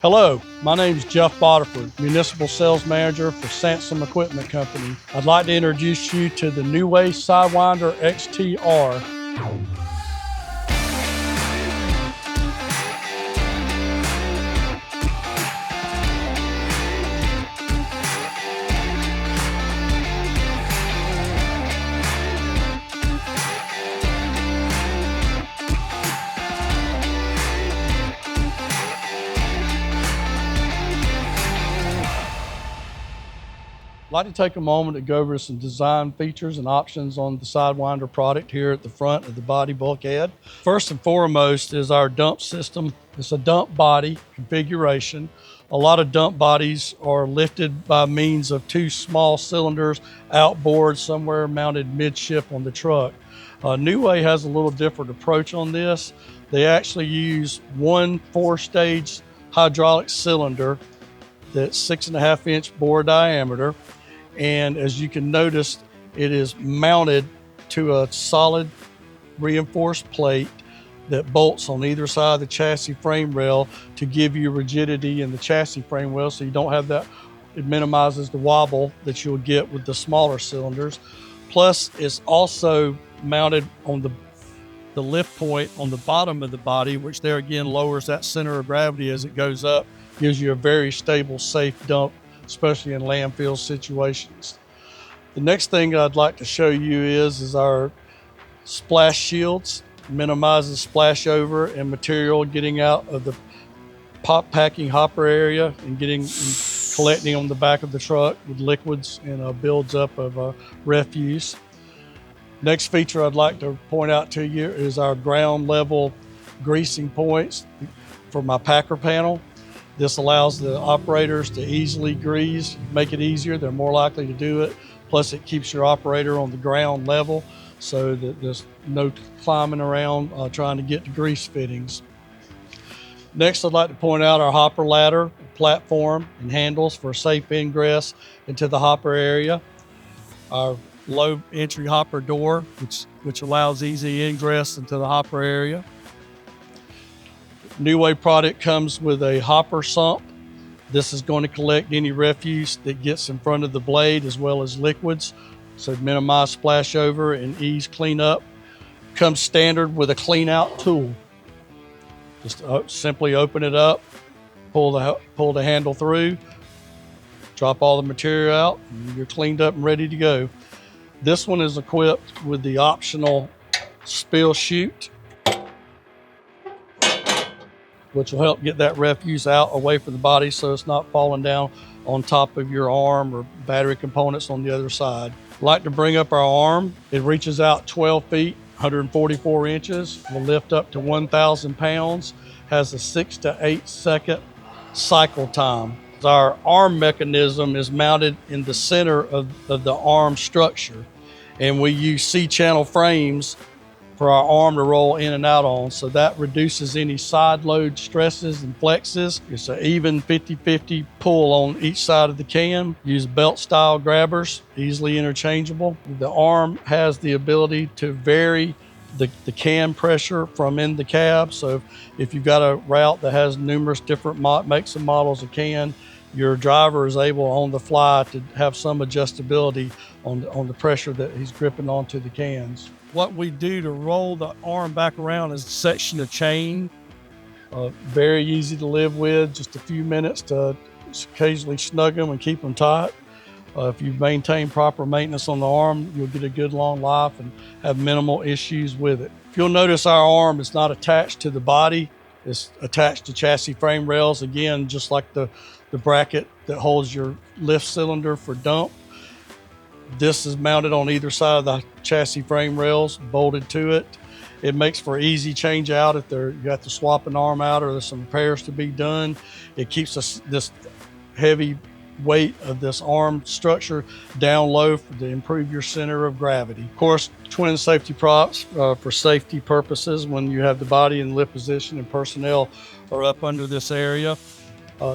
Hello, my name is Jeff Boterford, Municipal Sales Manager for Sansom Equipment Company. I'd like to introduce you to the new Way Sidewinder XTR. I'd like to take a moment to go over some design features and options on the Sidewinder product here at the front of the body bulkhead. First and foremost is our dump system. It's a dump body configuration. A lot of dump bodies are lifted by means of two small cylinders outboard somewhere mounted midship on the truck. New Way has a little different approach on this. They actually use one 4-stage hydraulic cylinder that's 6.5-inch bore diameter. And as you can notice, it is mounted to a solid reinforced plate that bolts on either side of the chassis frame rail to give you rigidity in the chassis frame rail so you don't have that. It minimizes the wobble that you'll get with the smaller cylinders. Plus, it's also mounted on the lift point on the bottom of the body, which there again lowers that center of gravity as it goes up, gives you a very stable, safe dump, especially in landfill situations. The next thing I'd like to show you is our splash shields. Minimizes splash over and material getting out of the packing hopper area and collecting on the back of the truck with liquids and builds up of refuse. Next feature I'd like to point out to you is our ground level greasing points for my packer panel. This allows the operators to easily grease, make it easier. They're more likely to do it. Plus it keeps your operator on the ground level so that there's no climbing around trying to get to grease fittings. Next, I'd like to point out our hopper ladder, platform, and handles for safe ingress into the hopper area. Our low entry hopper door, which allows easy ingress into the hopper area. New Way product comes with a hopper sump. This is going to collect any refuse that gets in front of the blade as well as liquids, so minimize splash over and ease cleanup. Comes standard with a clean out tool. Just simply open it up, pull the handle through, drop all the material out, and you're cleaned up and ready to go. This one is equipped with the optional spill chute, which will help get that refuse out away from the body so it's not falling down on top of your arm or battery components on the other side. I'd like to bring up our arm. It reaches out 12 feet, 144 inches, will lift up to 1,000 pounds, has a 6 to 8 second cycle time. Our arm mechanism is mounted in the center of the arm structure, and we use C-channel frames for our arm to roll in and out on, so that reduces any side load stresses and flexes. It's an even 50-50 pull on each side of the can. Use belt style grabbers, easily interchangeable. The arm has the ability to vary the can pressure from in the cab, so if you've got a route that has numerous different makes and models of can, your driver is able on the fly to have some adjustability on the pressure that he's gripping onto the cans. What we do to roll the arm back around is a section of chain. Very easy to live with, just a few minutes to occasionally snug them and keep them tight. If you maintain proper maintenance on the arm, you'll get a good long life and have minimal issues with it. If you'll notice, our arm is not attached to the body. It's attached to chassis frame rails, again, just like the bracket that holds your lift cylinder for dump. This is mounted on either side of the chassis frame rails, bolted to it. It makes for easy change out if you have to swap an arm out or there's some repairs to be done. It keeps this heavy weight of this arm structure down low to improve your center of gravity. Of course, twin safety props for safety purposes when you have the body in lift position and personnel are up under this area.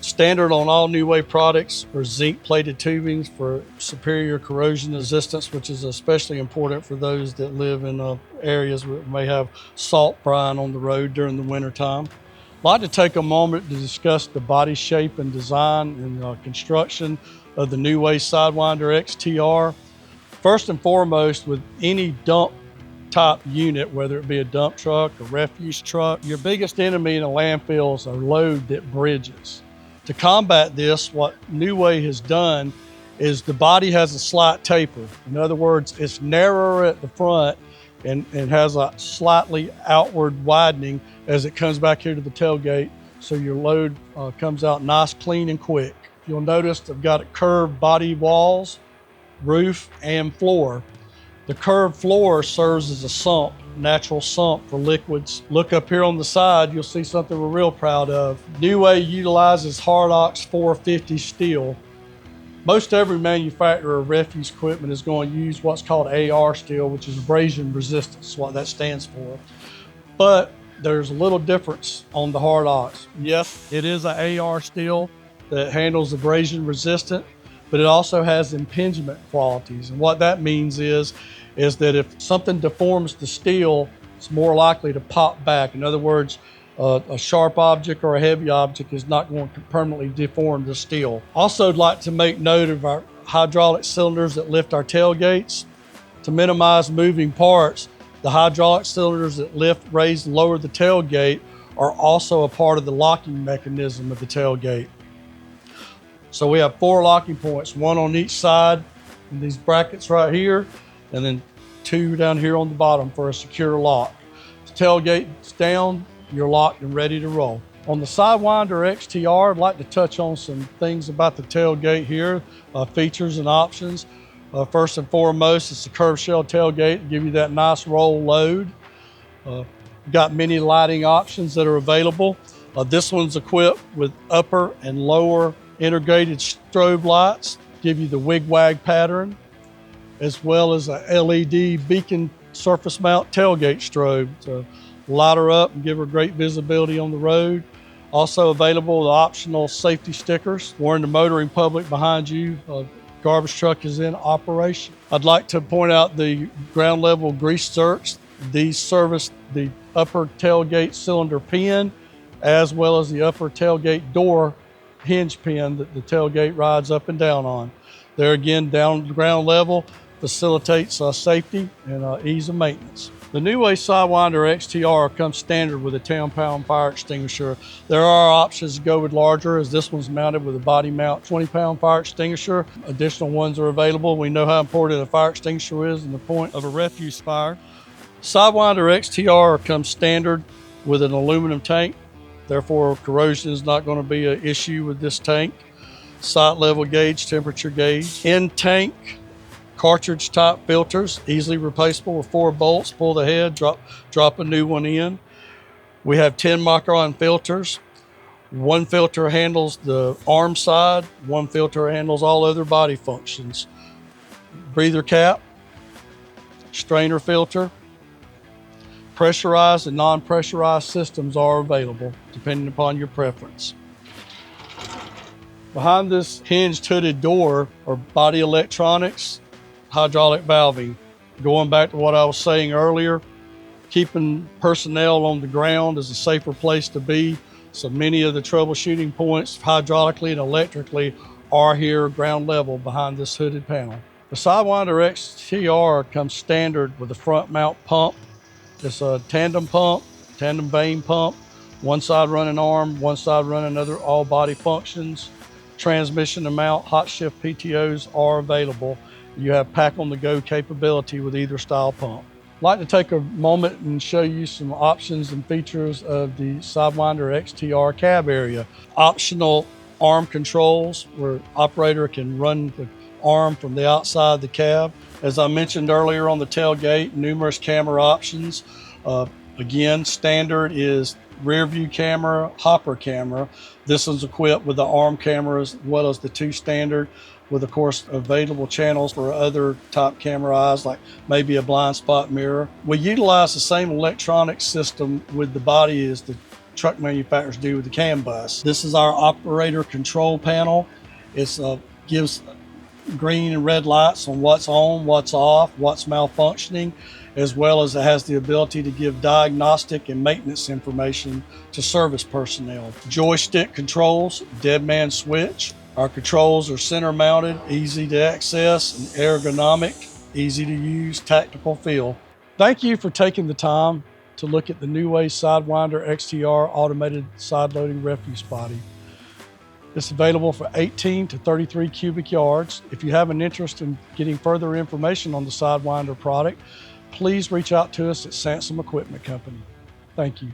Standard on all New Way products are zinc plated tubings for superior corrosion resistance, which is especially important for those that live in areas where it may have salt brine on the road during the winter time. I'd like to take a moment to discuss the body shape and design and construction of the new Way Sidewinder XTR. First and foremost, with any dump type unit, whether it be a dump truck, a refuse truck, your biggest enemy in a landfill is a load that bridges. To combat this, what New Way has done is the body has a slight taper. In other words, it's narrower at the front and has a slightly outward widening as it comes back here to the tailgate, so your load comes out nice, clean, and quick. You'll notice I've got curved body walls, roof, and floor. The curved floor serves as a sump, natural sump for liquids. Look up here on the side, you'll see something we're real proud of. New Way utilizes hard ox 450 steel. Most every manufacturer of refuse equipment is going to use what's called AR steel, which is abrasion resistance, what that stands for. But there's a little difference on the hard ox. Yes, it is an AR steel that handles abrasion resistant, but it also has impingement qualities. And what that means is that if something deforms the steel, it's more likely to pop back. In other words, a sharp object or a heavy object is not going to permanently deform the steel. Also, I'd like to make note of our hydraulic cylinders that lift our tailgates. To minimize moving parts, the hydraulic cylinders that lift, raise, and lower the tailgate are also a part of the locking mechanism of the tailgate. So we have 4 locking points, 1 on each side in these brackets right here, and then 2 down here on the bottom for a secure lock. The tailgate's down, you're locked and ready to roll. On the Sidewinder XTR, I'd like to touch on some things about the tailgate here, features and options. First and foremost, it's a curved shell tailgate to give you that nice roll load. Got many lighting options that are available. This one's equipped with upper and lower integrated strobe lights, give you the wig-wag pattern, as well as a LED beacon surface mount tailgate strobe to light her up and give her great visibility on the road. Also available, the optional safety stickers. Warn the motoring public behind you, garbage truck is in operation. I'd like to point out the ground level grease zerks. These service the upper tailgate cylinder pin, as well as the upper tailgate door hinge pin that the tailgate rides up and down on. There again, down at the ground level, facilitates safety and ease of maintenance. The new Way Sidewinder XTR comes standard with a 10-pound fire extinguisher. There are options to go with larger, as this one's mounted with a body mount 20-pound fire extinguisher. Additional ones are available. We know how important a fire extinguisher is in the point of a refuse fire. Sidewinder XTR comes standard with an aluminum tank. Therefore, corrosion is not going to be an issue with this tank. Sight level gauge, temperature gauge. In tank cartridge type filters, easily replaceable with 4 bolts. Pull the head, drop a new one in. We have 10 micron filters. 1 filter handles the arm side, 1 filter handles all other body functions. Breather cap, strainer filter. Pressurized and non-pressurized systems are available depending upon your preference. Behind this hinged hooded door are body electronics, hydraulic valving. Going back to what I was saying earlier, keeping personnel on the ground is a safer place to be. So many of the troubleshooting points hydraulically and electrically are here ground level behind this hooded panel. The Sidewinder XTR comes standard with a front mount pump. It's a tandem pump, tandem vane pump, one side running arm, one side running other all body functions. Transmission and mount hot shift PTOs are available. You have pack on the go capability with either style pump. I'd like to take a moment and show you some options and features of the Sidewinder XTR cab area. Optional arm controls where operator can run the arm from the outside the cab. As I mentioned earlier on the tailgate, numerous camera options. Again, standard is rear view camera, hopper camera. This is equipped with the arm cameras as well as the 2 standard, with of course available channels for other type camera eyes, like maybe a blind spot mirror. We utilize the same electronic system with the body as the truck manufacturers do with the CAN bus. This is our operator control panel. It gives green and red lights on what's on, what's off, what's malfunctioning, as well as it has the ability to give diagnostic and maintenance information to service personnel. Joystick controls, dead man switch. Our controls are center mounted, easy to access, and ergonomic, easy to use, tactical feel. Thank you for taking the time to look at the new Way Sidewinder XTR automated side loading refuse body. It's available for 18 to 33 cubic yards. If you have an interest in getting further information on the Sidewinder product, please reach out to us at Sansom Equipment Company. Thank you.